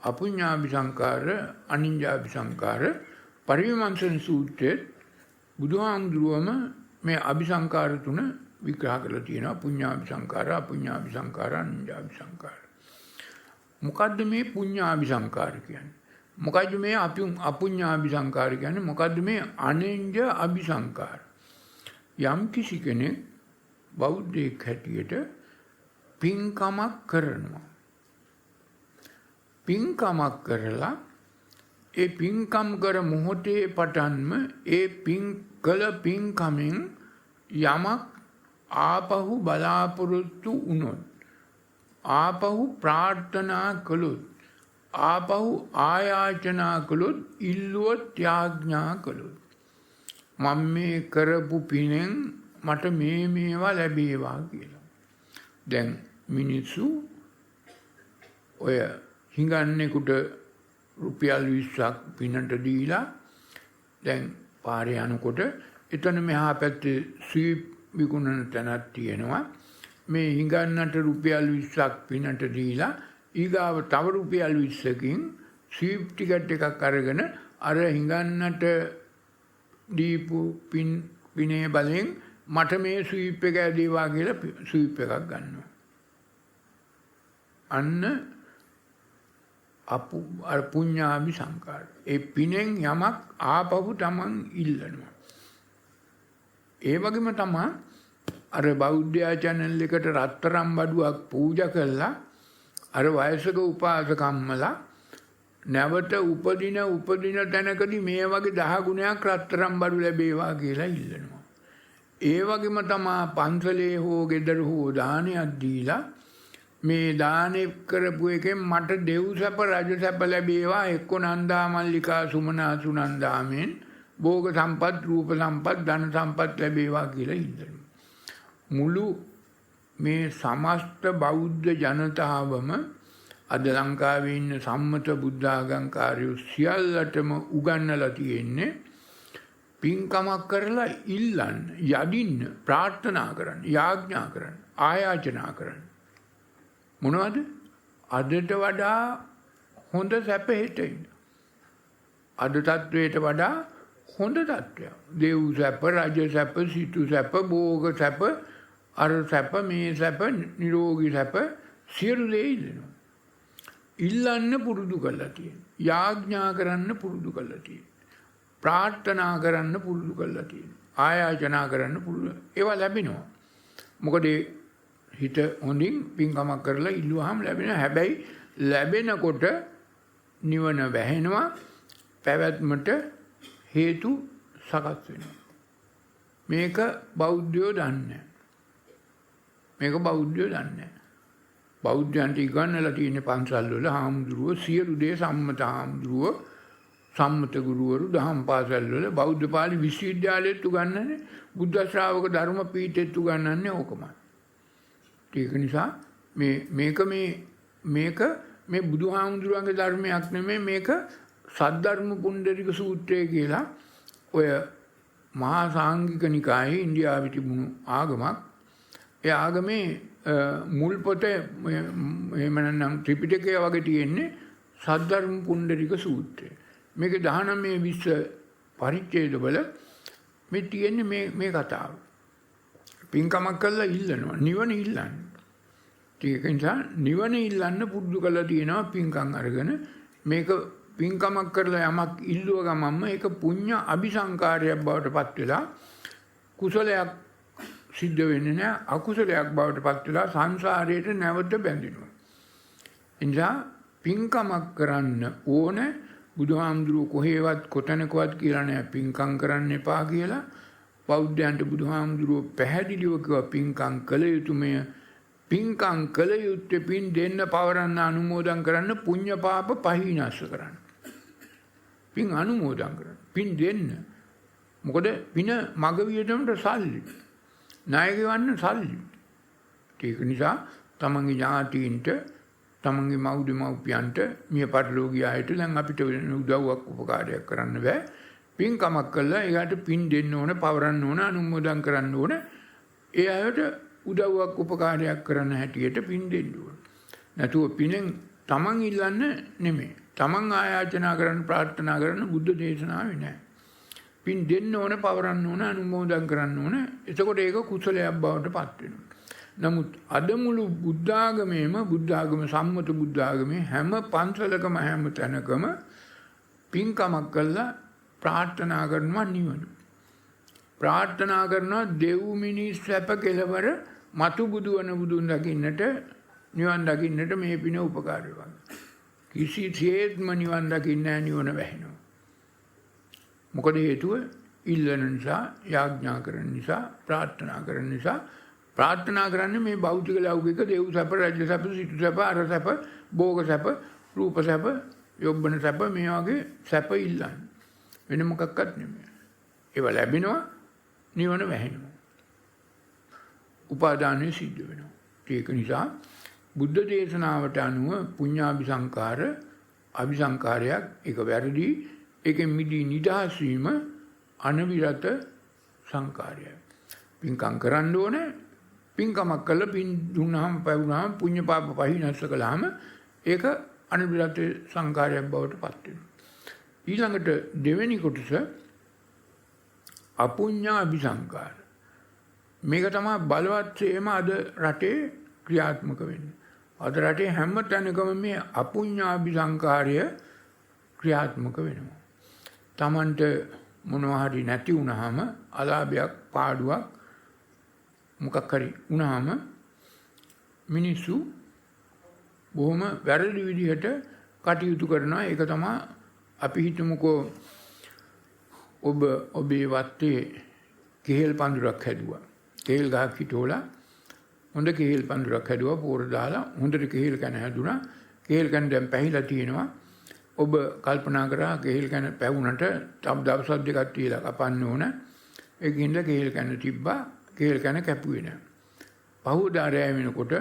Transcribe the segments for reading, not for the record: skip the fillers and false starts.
අපුඤ්ඤාභිසංකාර අනිඤ්ඤාභිසංකාර පරිවිමර්ශන සූත්‍රයේ බුදුහාමුදුරුවම මේ අபிසංකාර තුන විග්‍රහ කරලා තියෙනවා. පුඤ්ඤාභිසංකාර, අපුඤ්ඤාභිසංකාර, අනිඤ්ඤාභිසංකාර. මොකද්ද මේ පුඤ්ඤාභිසංකාර කියන්නේ? මොකද්ද මේ අපුඤ්ඤාභිසංකාර කියන්නේ? මොකද්ද මේ අනිඤ්ඤ අபிසංකාර? යම් කිසි කෙනෙක් බෞද්ධයෙක් හැටියට පින්කමක් කරනවා. පින්කමක් කරලා ඒ පින්කම් කර මොහොතේ පටන්ම ඒ කළ පින්කමෙන් යමක් ආපහු බලාපොරොත්තු වුණොත්, ආපහු ප්‍රාර්ථනා කළොත්, ආපහු ආයාචනා කළොත්, ඉල්ලුවොත්, ත්‍යාඥා කළොත්, මම මේ කරපු පිනෙන් මට මේවා ලැබේවා කියලා. දැන් මිනිස්සු ඔය හිඟන්නෙකුට රුපියල් 20ක් පිනට දීලා දැන් පාරේ යනකොට එතන මෙහා පැත්තේ ස්වීප් විකුණන තැනක් තියෙනවා. මේ හිඟන්නට රුපියල් 20ක් පිනට දීලා ඊගාව තව රුපියල් 20කින් ස්වීප් ටිකට් එකක් අරගෙන අර හිඟන්නට දීපු පිනේ බලෙන් මට මේ ස්වීප් එක ඇදේවා කියලා ස්වීප් එකක් ගන්නවා. අන්න පුඤ්ඤාභිසංකාර. ඒ පිනෙන් යමක් ආපහු තමන් ඉල්ලනවා. ඒ වගේම තමයි අර බෞද්ධ channel එකට රත්තරන් බඩුවක් පූජා කළා අර වයසක උපාසකම්මලා නැවත උපදින තැනකදී මේ වගේ 10 ගුණයක් රත්තරන් බඩු ලැබේවා කියලා ඉල්ලනවා. ඒ වගේම තමයි පන්සලේ හෝ ගෙදර හෝ දානයක් දීලා මේ දානෙ කරපු එකෙන් මට දෙව් සැප රජ සැප ලැබේවා, එක්ක නන්දා මල්ලිකා සුමනා සුනන්දාමෙන් භෝග සම්පත්, රූප සම්පත්, ධන සම්පත් ලැබේවා කියලා ඉල්ලනවා. මුළු මේ සමස්ත බෞද්ධ ජනතාවම අද ලංකාවේ ඉන්න සම්මත බුද්ධ ආගම්කාරයෝ සියල්ලටම උගන්වලා තියෙන්නේ පින්කමක් කරලා ඉල්ලන්න, යදින්න, ප්‍රාර්ථනා කරන්න, යාඥා කරන්න, ආයාචනා කරන්න. මොනවද? අදට වඩා හොඳ සැප හෙටින්. අද තත්වයට වඩා හොඳ තත්වයක්. දෙව් සැප, රජ සැප, සිටු සැප, භෝග සැප, අර සැප, මේ සැප, නිරෝගී සැප සියලු දේ ඉල්ලනවා. ඉල්ලන්න පුරුදු කරලා තියෙනවා. යාඥා කරන්න පුරුදු කරලා තියෙනවා. ප්‍රාර්ථනා කරන්න පුරුදු කරලා තියෙනවා. ආයාචනා කරන්න පුරුදු. ඒවා ලැබෙනවා. මොකද හිත හොඳින් පින්කමක් කරලා ඉල්ලුවාම ලැබෙනවා. හැබැයි ලැබෙනකොට නිවන වැහෙනවා, පැවැත්මට හේතු සකස් වෙනවා. මේක බෞද්ධයෝ දන්නේ. මේක බෞද්ධයෝ දන්නේ. බෞද්ධයන්ට ඉගන්නලා තියෙන පන්සල් වල හාමුදුරුවෝ සියලු දේ සම්මත හාමුදුරුවෝ, සම්මත ගුරුවරු, දහම් පාසල් වල බෞද්ධ පාලි විශ්වවිද්‍යාලෙත් උගන්වන්නේ, බුද්ධ ශ්‍රාවක ධර්ම පීඨෙත් උගන්වන්නේ ඕකමයි. ඒක නිසා මේක මේ බුදුහාමුදුරුවන්ගේ ධර්මයක් නෙමෙයි, මේක සද්ධර්ම පුණ්ඩරික සූත්‍රය කියලා ඔය මහා සාංඝික නිකායේ ඉන්දියාවේ තිබුණු ආගමක්. ඒ ආගමේ මුල් පොතේ එහෙම නැත්නම් ත්‍රිපිටකය වගේ තියෙන්නේ සද්ධර්ම පුණ්ඩරික සූත්‍රය. මේක 19 20 පරිච්ඡේදවල මේ තියෙන්නේ මේ කතාව. පින්කමක් කළා ඉල්ලනවා, නිවන ඉල්ලන්න. ඒක නිසා නිවන ඉල්ලන්න පුරුදු කරලා තියෙනවා පින්කම් අරගෙන. මේක පින්කමක් කරලා යමක් ඉල්ලුව ගමන්ම ඒක පුඤ්ඤ අபிසංකාරයක් බවට පත් වෙලා කුසලයක් සිද්ධ වෙන්නේ නැහැ, අකුසලයක් බවට පත් වෙලා සංසාරයට නැවත බැඳෙනවා. එනිසා පින්කමක් කරන්න ඕන. බුදුහාමුදුරුවෝ කොහේවත් කොතනකවත් කියලා නැහැ පින්කම් කරන්න එපා කියලා. බෞද්ධයන්ට බුදුහාමුදුරුවෝ පැහැදිලිව කිව්වා පින්කම් කළ යුතුමය. පින්කම් කළ යුත්තේ පින් දෙන්න, පවරන්න, අනුමෝදන් කරන්න, පුඤ්ඤ පාප පහිනස්ස කරන්න. පින් අනුමෝදන් කරන්න, පින් දෙන්න. මොකද පින මග වියදමට සල්ලි, ණය ගෙවන්න සල්ලි. ඒක නිසා තමන්ගේ ඥාතීන්ට, තමන්ගේ මව් දෙමව්පියන්ට, මිය පරලෝකීය අයට දැන් අපිට උදව්වක් උපකාරයක් කරන්න බෑ. පින්කමක් කළා ඒකට පින් දෙන්න ඕන, පවරන්න ඕන, අනුමෝදන් කරන්න ඕන. ඒ අයට උදව්වක් උපකාරයක් කරන්න හැටියට පින් දෙන්න ඕන. නැතුව පිනෙන් තමන් ඉල්ලන්න නෙමෙයි. තමන් ආයාචනා කරන්න ප්‍රාර්ථනා කරන්න බුද්ධ දේශනාවේ නැහැ. පින් දෙන්න ඕන, පවරන්න ඕන, අනුමෝදන් කරන්න ඕන. එතකොට ඒක කුසලයක් බවට පත් වෙනවා. නමුත් අද මුළු බුද්ධාගමේම බුද්ධාගම සම්මත බුද්ධාගමේ හැම පන්සලකම හැම තැනකම පින්කමක් කළා ප්‍රාර්ථනා කරනවා නිවන. ප්‍රාර්ථනා කරනවා දෙව් මිනිස් සැප කෙලවර මතු බුදුවන බුදුන් දකින්නට නිවන් දකින්නට මේ පින උපකාර වේවා. කිසිසේත්ම නිවන් දකින්න නිවන වැහෙනවා. මොකද හේතුව ඉල්ලන නිසා, යාඥා කරන නිසා, ප්‍රාර්ථනා කරන නිසා. ප්‍රාර්ථනා කරන්නේ මේ භෞතික ලෞකික දේව සැප, රාජ්‍ය සැප, සිටු සැප, අර සැප, භෝග සැප, රූප සැප, යොබ්බන සැප මේ වගේ සැප ඉල්ලන්නේ. වෙන මොකක්වත් නෙමෙයි. ඒව ලැබෙනවා නිවන වැහෙනවා. උපාදානය සිද්ධ වෙනවා. ඒක නිසා බුද්ධ දේශනාවට අනුව පුඤ්ඤාභිසංකාර අභිසංකාරයක් ඒක වැරදි. ඒකෙන් මිදී නිදහස් වීම අනවිරත සංකාරයයි. පින්කම් කරන්න ඕනේ. පින්කමක් කළා පින් දුන්නාම පැවුනාම පුඤ්ඤ පාප පහිනස්ස කළාම ඒක අනවිරත සංකාරයක් බවට පත් වෙනවා. ඊළඟට දෙවෙනි කොටස අපුඤ්ඤාභිසංකාර. මේක තමයි බලවත්ම අද රටේ ක්‍රියාත්මක වෙන්නේ. අද රටේ හැම තැනකම මේ අපුඤ්ඤාභිසංකාරය ක්‍රියාත්මක වෙනවා. Tamanට මොනවා හරි නැති වුණාම අලාභයක් පාඩුවක් මොකක් හරි වුණාම මිනිස්සු බොහොම වැරදි විදිහට කටයුතු කරනවා. ඒක තමයි අපි හිතමුකෝ ඔබේ වත්තේ කෙහෙල් පඳුරක් හැදුවා. කෙහෙල් ගහක් හිටෝලා හොඳ කෙහෙල් පඳුරක් හැදුවා පෝර දාලා හොඳට කෙහෙල් කන හැදුනා. කෙහෙල් කන දැන් පැහිලා තියෙනවා. ඔබ කල්පනා කරා කෙහෙල් කන පැවුනට දවස් දෙකක් තියලා කපන්න ඕන. ඒකින්ද කෙහෙල් කන තිබ්බා. කෙහෙල් කන කැපුවේ නැහැ. පහුවදා රැය වෙනකොට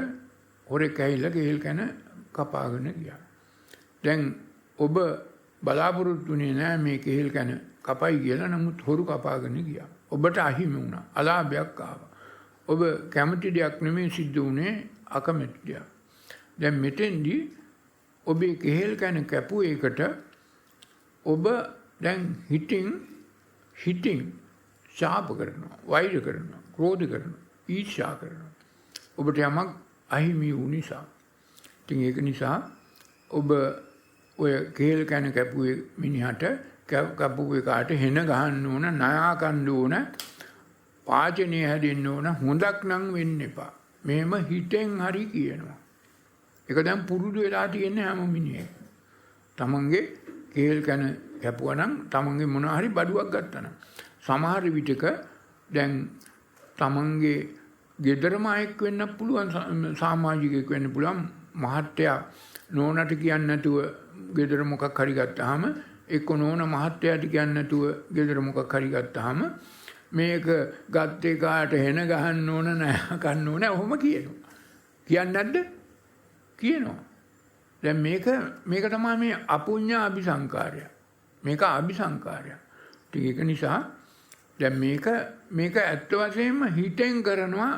හොරෙක් ඇවිල්ලා කෙහෙල් කන කපාගෙන ගියා. දැන් ඔබ බලාපොරොත්තුුනේ නැහැ මේ කෙහෙල් කන කපයි කියලා. නමුත් හොරු කපාගෙන ගියා. ඔබට අහිමි වුණා. අලාභයක් ආවා. ඔබ කැමති දෙයක් නෙමෙයි සිද්ධ වුණේ අකමැති දෙයක්. දැන් මෙතෙන්දී ඔබේ කෙහෙල් කන කැපුව එකට ඔබ දැන් හිතින් ශාප කරනවා, වෛර කරනවා, ක්‍රෝධ කරනවා, ඊර්ෂ්‍යා කරනවා. ඔබට යමක් අහිමි වූ නිසා. ඉතින් ඒක නිසා ඔබ ඔය කෙහෙල් කන කැපුවේ මිනිහට කැපුවේ කාට හෙන ගහන්න ඕන, ණයා කන්න ඕන, පාචනය හැදෙන්න ඕන, හොඳක් නම් වෙන්න එපා. මෙහෙම හිතෙන් හරි කියනවා. ඒක දැන් පුරුදු වෙලා තියෙන හැම මිනිහෙක්. තමන්ගේ කෙහෙල් කන කැපුවා නම් තමන්ගේ මොන හරි බඩුවක් ගත්තා නම් සමහර විටක දැන් තමන්ගේ ගෙදරම අයෙක් වෙන්න පුළුවන්, සමාජිකයෙක් වෙන්න පුළුවන්. මහත්තයා නෝනට කියන්නේ නැතුව ගෙදර මොකක් හරි ගත්තාම එක්ක නෝන මහත්තයාට කියන්නේ නැතුව ගෙදර මොකක් හරි ගත්තාම මේක ගත්තේ කාට හෙන ගහන්න ඕන නැහැ කන්න ඕන ඔහොම කියනවා. කියන්නේ නැද්ද? කියනවා. දැන් මේක තමයි මේ අපුඤ්ඤ අபிසංකාරය. මේක අபிසංකාරය. ඒක නිසා දැන් මේක ඇත්ත වශයෙන්ම හිතෙන් කරනවා.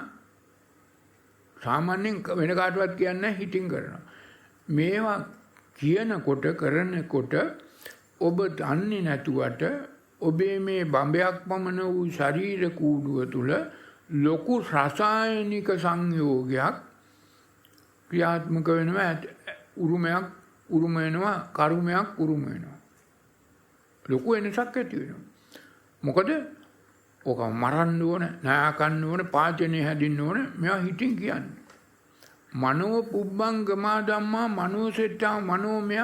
සාමාන්‍යයෙන් වෙන කාටවත් කියන්නේ හිතින් කරනවා. මේවා කියනකොට කරනකොට ඔබ දන්නේ නැතුවට ඔබේ මේ බඹයක් පමණ වූ ශරීර කූඩුව තුල ලොකු රසායනික සංයෝගයක් ක්‍රියාත්මක වෙනවා. උරුම වෙනවා, කර්මයක් උරුම වෙනවා. ලොකු වෙනසක් ඇති වෙනවා. මොකද ඔක මරන්න ඕන, ණය කන්න ඕන, පාචනය හැදින්න ඕන. මේවා හිතින් කියන්නේ. මනෝ පුබ්බංගමා ධම්මා මනෝසෙට්ටා මනෝමය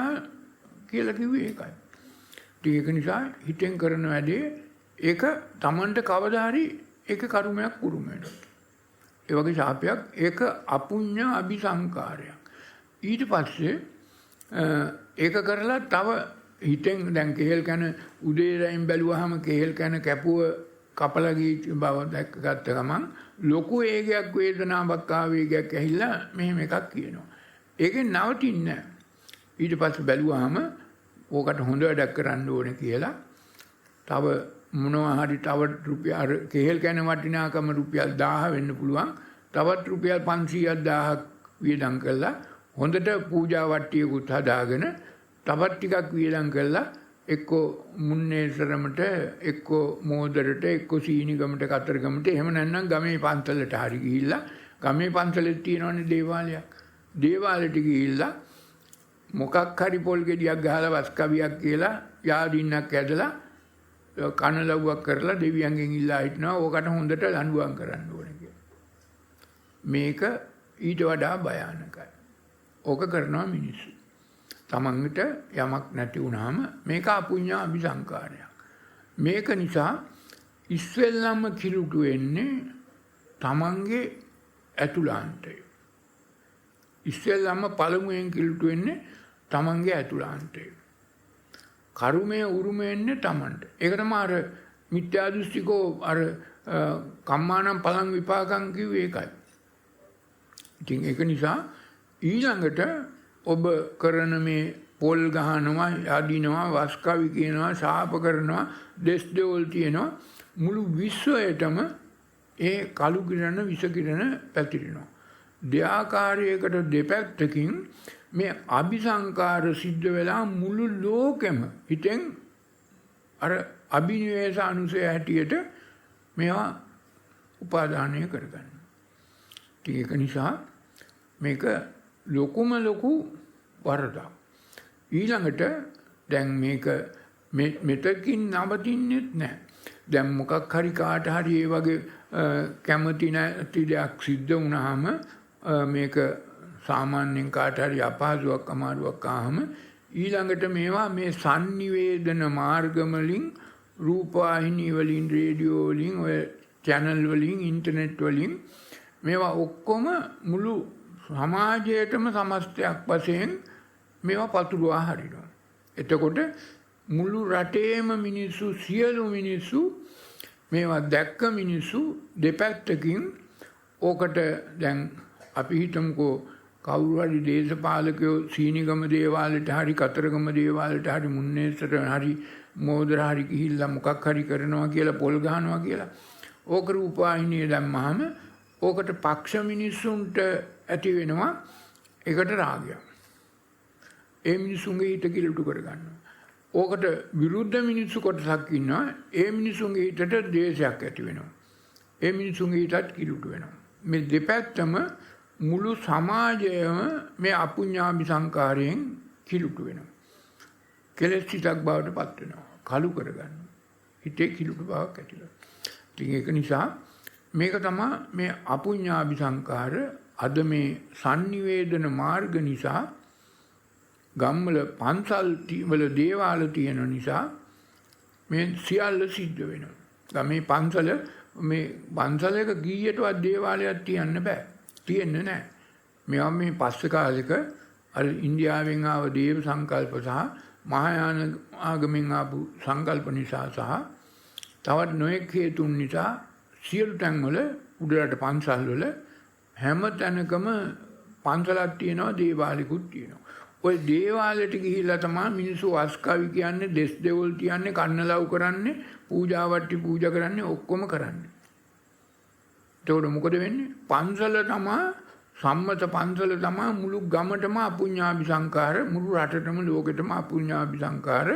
කියලා කිව්වේ ඒකයි. ඒක නිසා හිතෙන් කරන වැඩේ ඒක Tamanට කවදා හරි ඒක කර්මයක් උරුම වෙනවා. ඒ වගේ ශාපයක් ඒක අපුඤ්ඤ අபிසංකාරයක්. ඊට පස්සේ ඒක කරලා තව හිතෙන් දැන් කෙහෙල් කන උදේ රැයින් බැලුවාම කෙහෙල් කන කැපුව කපලා ගිය බව දැක්කගත්ත ගමන් ලොකු වේගයක් වේදනාවක් ආවේගයක් ඇහිලා මෙහෙම එකක් කියනවා. ඒකෙන් නවතින්නේ නැහැ. ඊට පස්සේ බැලුවාම ඕකට හොඳ වැඩක් කරන්න ඕනේ කියලා තව මොනවා හරි තව රුපියල් කෙහෙල් කන වටිනාකම රුපියල් 1000 වෙන්න පුළුවන්. තවත් රුපියල් 500ක් 1000ක් වියදම් කළා හොඳට පූජා වට්ටියකුත් හදාගෙන තවත් ටිකක් වියදම් කරලා එක්කෝ මුන්නේසරමට එක්කෝ මෝදරට එක්කෝ සීනිගමට කතරගමට එහෙම නැත්නම් ගමේ පන්සලට හරි ගිහිල්ලා ගමේ පන්සලෙත් තියෙනවනේ දේවාලයක්. දේවාලෙට ගිහිල්ලා මොකක් හරි පොල් ගෙඩියක් ගහලා වස් කවියක් කියලා යාදින්නක් ඇදලා කනලව්වක් කරලා දෙවියන්ගෙන් ඉල්ලා හිටනවා ඕකට හොඳට ලඬුවම් කරන්න ඕනේ කියලා. මේක ඊට වඩා භයානකයි. ඕක කරනවා මිනිස්සු. තමන්ට යමක් නැති වුණාම මේක අපුඤ්ඤා අபிසංකාරයක්. මේක නිසා ඉස්සෙල්ලම කිලුටු වෙන්නේ තමන්ගේ ඇතුළාන්තය. ඉස්සෙල්ලම පළමුවෙන් කිලුටු වෙන්නේ තමන්ගේ ඇතුළාන්තය. කර්මයේ උරුම වෙන්නේ තමන්ට. ඒක තමයි අර මිත්‍යා දෘෂ්ටිකෝ අර කම්මානම් පලං විපාකම් කිව්වේ ඒකයි. ඉතින් ඒක නිසා ඊළඟට ඔබ කරන මේ පොල් ගහනවා, යදිනවා, වස් කවි කියනවා, ශාප කරනවා, දෙස් දෙවල් තියෙනවා මුළු විශ්වයටම ඒ කළු කිරණ විස කිරණ පැතිරෙනවා. දෙආකාරයකට දෙපැත්තකින් මේ අபிසංකාර සිද්ධ වෙලා මුළු ලෝකෙම හිතෙන් අර අභිනිවේෂ අනුසය හැටියට මේවා උපාදානය කරගන්න. ඒක නිසා මේක ලොකුම ලොකු වරදක්. ඊළඟට දැන් මේක මෙතකින් නවතින්නෙත් නැහැ. දැන් මොකක් හරි කාට හරි ඒ වගේ කැමති නැති දෙයක් සිද්ධ වුණාම මේක සාමාන්‍යයෙන් කාට හරි අපහසුයක් අමාරුවක් ආවම ඊළඟට මේවා මේ sannivedana මාර්ගම වලින් රූපවාහිනී වලින් රේඩියෝ වලින් ඔය channel වලින් ඉන්ටර්නෙට් වලින් මේවා ඔක්කොම මුළු සමාජයේටම සමස්තයක් වශයෙන් මේවා පතුරවා හරිනවා. එතකොට මුළු රටේම මිනිස්සු සියලු මිනිස්සු මේවා දැක්ක මිනිස්සු දෙපැත්තකින් ඕකට දැන් අපි හිතමුකෝ කවුරු හරි දේශපාලකයෝ සීනිගම දේවාලයට හරි කතරගම දේවාලයට හරි මුන්නේසර හරි මෝදර හරි ගිහිල්ලා මොකක් හරි කරනවා කියලා පොල් ගහනවා කියලා ඕක රූපවාහිනිය දැම්මහම ඕකට පක්ෂ මිනිස්සුන්ට ඇති වෙනවා ඒකට රාගයක්. ඒ මිනිසුන්ගේ හිත කිලුටු කරගන්නවා. ඕකට විරුද්ධ මිනිස්සු කොටසක් ඉන්නවා. ඒ මිනිසුන්ගේ හිතට ද්වේෂයක් ඇති වෙනවා. ඒ මිනිසුන්ගේ හිතත් කිලුටු වෙනවා. මේ දෙපැත්තම මුළු සමාජයම මේ අපුඤ්ඤාභි සංකාරයෙන් කිලුටු වෙනවා. කෙලෙස් හිතක් බවට පත් වෙනවා. කලු කරගන්නවා. හිතේ කිලුටු බවක් ඇති වෙනවා. ඉතින් ඒක නිසා මේක තමයි මේ අපුඤ්ඤාභි සංකාර අද මේ sannivedana මාර්ග නිසා ගම්වල පන්සල් වල දේවාල තියෙන නිසා මේ සියල්ල සිද්ධ වෙනවා. ගමේ පන්සල මේ පන්සලක ගීයටවත් දේවාලයක් තියන්න බෑ. තියෙන්නේ නැහැ. මේවා මේ පස්සේ කාලෙක අර ඉන්දියාවෙන් ආව දේව සංකල්ප සහ මහායාන ආගමෙන් ආපු සංකල්ප නිසා සහ තවත් නොයෙක් හේතුන් නිසා සියලු තැන්වල උඩරට පන්සල් වල හැම තැනකම පන්සලක් තියෙනවා දේවාලිකුත් තියෙනවා. ඔය දේවාලයට ගිහිල්ලා තමයි මිනිස්සු වස්කවි කියන්නේ දෙස් දෙවල් කියන්නේ කන්නලව් කරන්නේ පූජාවට්ටි පූජා කරන්නේ ඔක්කොම කරන්නේ. ඒතකොට මොකද වෙන්නේ? පන්සල තමයි සම්මත පන්සල තමයි මුළු ගමටම අපුඤ්ඤාභි සංකාර මුළු රටටම ලෝකෙටම අපුඤ්ඤාභි සංකාර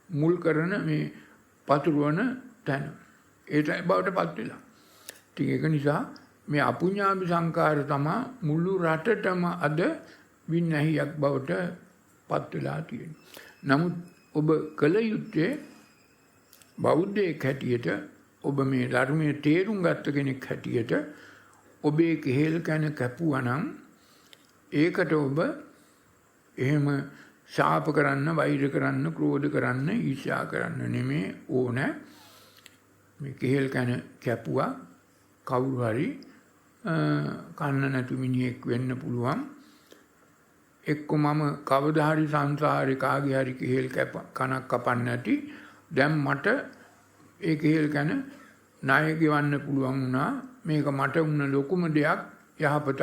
මුල් කරන මේ පතුරවන තැන. ඒටයි බවට පත් වෙලා. ඉතින් ඒක නිසා මේ අපුඤ්ඤාභි සංකාර තමයි මුළු රටටම අද වින්නැහියක් බවට පත් වෙලා තියෙන්නේ. නමුත් ඔබ කල යුත්තේ බෞද්ධයෙක් හැටියට ඔබ මේ ධර්මයේ තේරුම් ගත්ත කෙනෙක් හැටියට ඔබේ කෙහෙල් කන කැපුවා නම් ඒකට ඔබ එහෙම ශාප කරන්න, වෛර කරන්න, ක්‍රෝධ කරන්න, ඊර්ෂ්‍යා කරන්න නෙමෙයි ඕන. මේ කෙහෙල් කන කැපුවා කවුරු හරි කන්න නැතු මිනිහෙක් වෙන්න පුළුවන්. එක්ක මම කවදා හරි සංසාරේ කාගේ හරි කෙහෙල් කනක් කපන්න නැති. දැන් මට ඒ කෙහෙල් කන ණය ගෙවන්න පුළුවන් වුණා. මේක මට වුණ ලොකුම දෙයක් යහපතක්.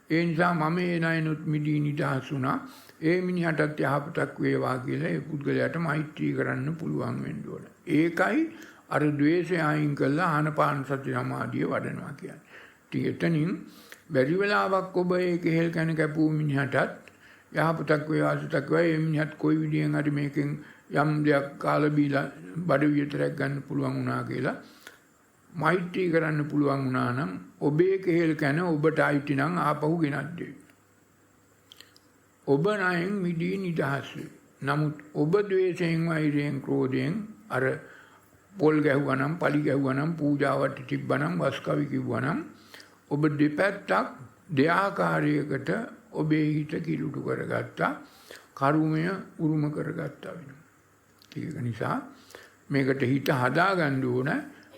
ඒ නිසා මම ඒ ණයනුත් මිදී නිදහස් වුණා. ඒ මිනිහටත් යහපතක් වේවා කියලා ඒ පුද්ගලයාට මෛත්‍රී කරන්න පුළුවන් වෙන්න ඕන. ඒකයි අර ද්වේෂය අයින් කළා ආනපාන සති සමාධිය වඩනවා කියන්නේ. ඉතින් එතනින් බැරි වෙලාවක් ඔබ ඒ කෙහෙල් කන කැපූ මිනිහටත් යහපතක් වේ ආසතක් වේ ඒ මිනිහත් කොයි විදියෙන් හරි මේකෙන් යම් දෙයක් කාලා බීලා බඩ විතරක් ගන්න පුළුවන් වුණා කියලා මෛත්‍රී කරන්න පුළුවන් වුණා නම් ඔබේ කෙහෙල් කන ඔබට අයිති නම් ආපහු ගෙනත් දෙයි. ඔබ ණයෙන් මිදී නිදහස් වේ. නමුත් ඔබ ද්වේෂයෙන් වෛරයෙන් ක්‍රෝධයෙන් අර පොල් ගැහුවා නම් පලි ගැහුවා නම් පූජාවට තිබ්බා නම් වස් කවි කිව්වා නම් ඔබ දෙපැත්තක් දෙආකාරයකට ඔබේ හිත කිලුටු කරගත්තා කර්මය උරුම කරගත්තා වෙනවා. ඒක නිසා මේකට හිත හදාගන්න ඕන.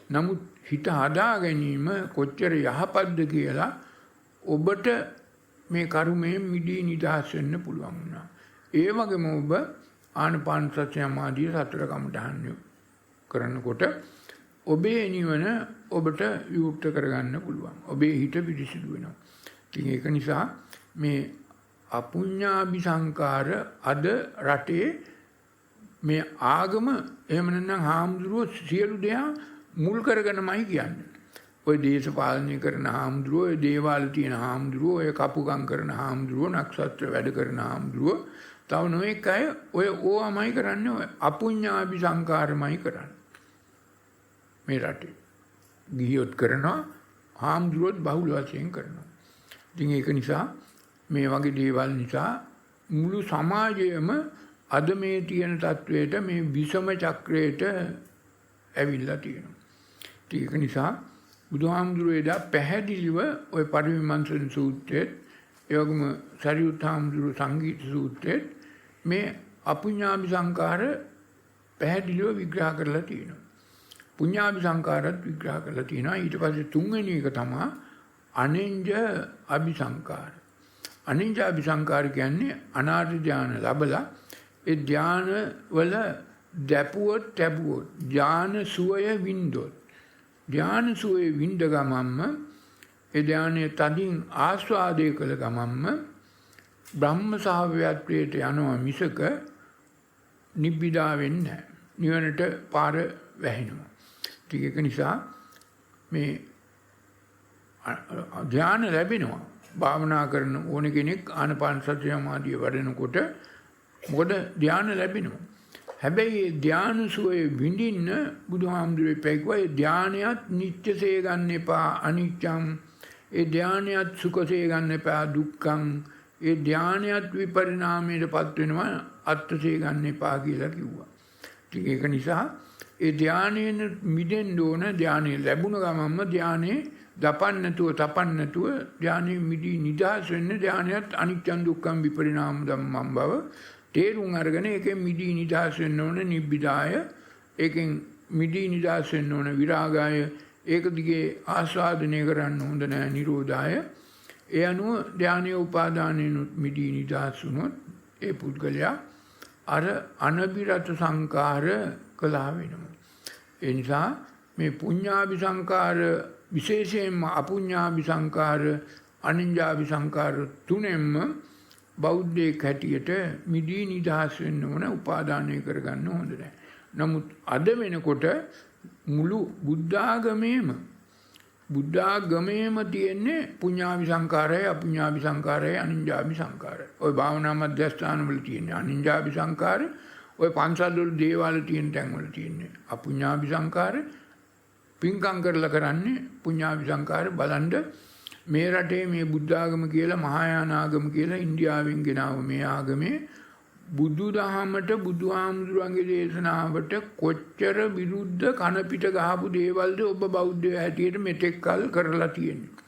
නමුත් හිත හදා ගැනීම කොච්චර යහපත්ද කියලා ඔබට මේ කර්මයෙන් මිදී නිදහස් වෙන්න පුළුවන් වුණා. ඒ වගේම ඔබ ආනපාන සති සමාධිය සතර කමඨහන් කරනකොට ඔබේ නිවන ඔබට විවුර්ත කරගන්න පුළුවන්. ඔබේ හිත පිරිසිදු වෙනවා. ඉතින් ඒක නිසා මේ අපුඤ්ඤාභි සංකාර අද රටේ මේ ආගම එහෙම නැත්නම් හාමුදුරුවෝ සියලු දේහා මුල් කරගෙනමයි කියන්නේ. ඔය දේශපාලනය කරන හාමුදුරුවෝ, ඔය දේවාල තියෙන හාමුදුරුවෝ, ඔය කපුකම් කරන හාමුදුරුවෝ, නක්ෂත්‍ර වැඩ කරන හාමුදුරුවෝ, තව නොඑක අය ඔය ඕවමයි කරන්නේ. ඔය අපුඤ්ඤාභි සංකාරමයි කරන්නේ. මේ රටේ ගිහියොත් කරනවා, හාමුදුරුවොත් බහුල වශයෙන් කරනවා. ඉතින් ඒක නිසා මේ වගේ දේවල් නිසා මුළු සමාජයම අද මේ තියෙන තත්වයට මේ විෂම චක්‍රයට ඇවිල්ලා තියෙනවා. ඒක නිසා බුදුහාමුදුරුවෝ එදා පැහැදිලිව ওই පරිවිමර්ශන සූත්‍රයේ ඒ වගේම සරියුත් හාමුදුරුවෝ සංගීත සූත්‍රයේ මේ අපුඤ්ඤාභි සංකාර පැහැදිලිව විග්‍රහ කරලා තියෙනවා. පුඤ්ඤාභි සංකාරත් විග්‍රහ කරලා තියෙනවා. ඊට පස්සේ තුන්වෙනි එක තමයි අනෙන්ජ අபிසංකාර. අනෙන්ජ අபிසංකාර කියන්නේ අනාර්ය ධානය ලැබලා ඒ ධාන වල දැපුවොත් තැබුවොත් ධාන සුවය වින්දොත් ධාන සුවය වින්ද ගමම්ම ඒ ධානයේ තදින් ආස්වාදය කළ ගමම්ම බ්‍රහ්ම සාවයත්වයට යනවා මිසක නිබ්බිදා වෙන්නේ නැහැ. නිවනට පාර වැහෙනවා. ඒක නිසා මේ ධාන ලැබෙනවා. භාවනා කරන ඕන කෙනෙක් ආනපාන සති සමාධිය වඩනකොට මොකද ධාන ලැබෙනවා. හැබැයි ධාන සුවය විඳින්න බුදුහාමුදුරුවෝ පැකිවා ඒ ධානයත් නිත්‍යසේ ගන්න එපා අනිච්චං. ඒ ධානයත් සුඛසේ ගන්න එපා දුක්ඛං. ඒ ධානයත් විපරිණාමයටපත් වෙනවා අත්සේ ගන්න එපා කියලා කිව්වා. ඉතින් ඒක නිසා ඒ ධානයෙන් මිදෙන්න ඕන. ධානය ලැබුණ ගමන්ම ධානයේ දපන්න නැතුව තපන්න නැතුව ධානයේ මිදී නිදහස් වෙන්න ධානයත් අනිච්චං දුක්ඛං විපරිණාම ධම්මං බව තේරුම් අරගෙන ඒකෙන් මිදී නිදහස් වෙන්න ඕන නිබ්බිදාය. ඒකෙන් මිදී නිදහස් වෙන්න ඕන විරාගාය. ඒක දිගේ ආස්වාදනය කරන්න හොඳ නැහැ නිරෝධාය. ඒ අනුව ධානයේ උපාදානයෙන් මිදී නිදහස් වුණොත් ඒ පුද්ගලයා අර අනබිරත සංකාර කළා වෙනවා. ඒ නිසා මේ පුඤ්ඤාභි සංකාර විශේෂයෙන්ම අපුඤ්ඤාභි සංකාර අනිඤ්ඤාභි සංකාර තුනෙන්ම බෞද්ධයෙක් හැටියට මිදී නිදහස් වෙන්න ඕන. උපාදානය කරගන්න හොඳ නැහැ. නමුත් අද වෙනකොට මුළු බුද්ධාගමේම තියෙන්නේ පුඤ්ඤාභි සංකාරය, අපුඤ්ඤාභි සංකාරය, අනිඤ්ඤාභි සංකාරය. ওই භාවනා මධ්‍යස්ථානවල තියෙන්නේ අනිඤ්ඤාභි සංකාරය. ওই පන්සල් වල දේවාල තියෙන තැන් වල තියෙන්නේ අපුඤ්ඤාභි සංකාරය. පින්කම් කරලා කරන්නේ පුඤ්ඤාභි සංකාරය. බලන්න මේ රටේ මේ බුද්ධාගම කියලා මහායාන ආගම කියලා ඉන්දියාවෙන් ගෙනාව මේ ආගමේ බුදුදහමට බුදුහාමුදුරන්ගේ දේශනාවට කොච්චර විරුද්ධ කන පිට ගහපු දේවල්ද ඔබ බෞද්ධය හැටියට මෙතෙක් කල් කරලා තියෙන්නේ.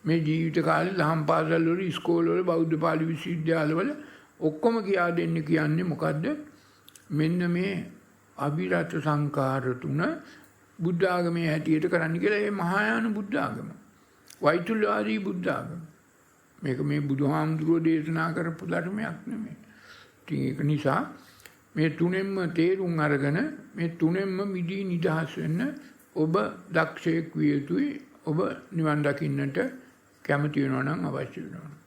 මේ ජීවිත කාලේ දහම් පාසල් වල ඉස්කෝල වල බෞද්ධ පාලි විශ්වවිද්‍යාලවල ඔක්කොම කියා දෙන්න කියන්නේ මොකද්ද? මෙන්න මේ අවිරත සංකාර තුන බුද්ධාගමේ හැටියට කරන්න කියලා. ඒ මහායාන බුද්ධාගම, වෛතුල්‍යවාදී බුද්ධාගම. මේක මේ බුදුහාමුදුරුවෝ දේශනා කරපු ධර්මයක් නෙමෙයි. ඒක නිසා මේ තුනෙන්ම තේරුම් අරගෙන මේ තුනෙන්ම මිදී නිදහස් වෙන්න ඔබ දක්ෂයෙක් විය යුතුයි. ඔබ නිවන් දකින්නට කැමති වෙනවා නම් අවශ්‍ය වෙනවා.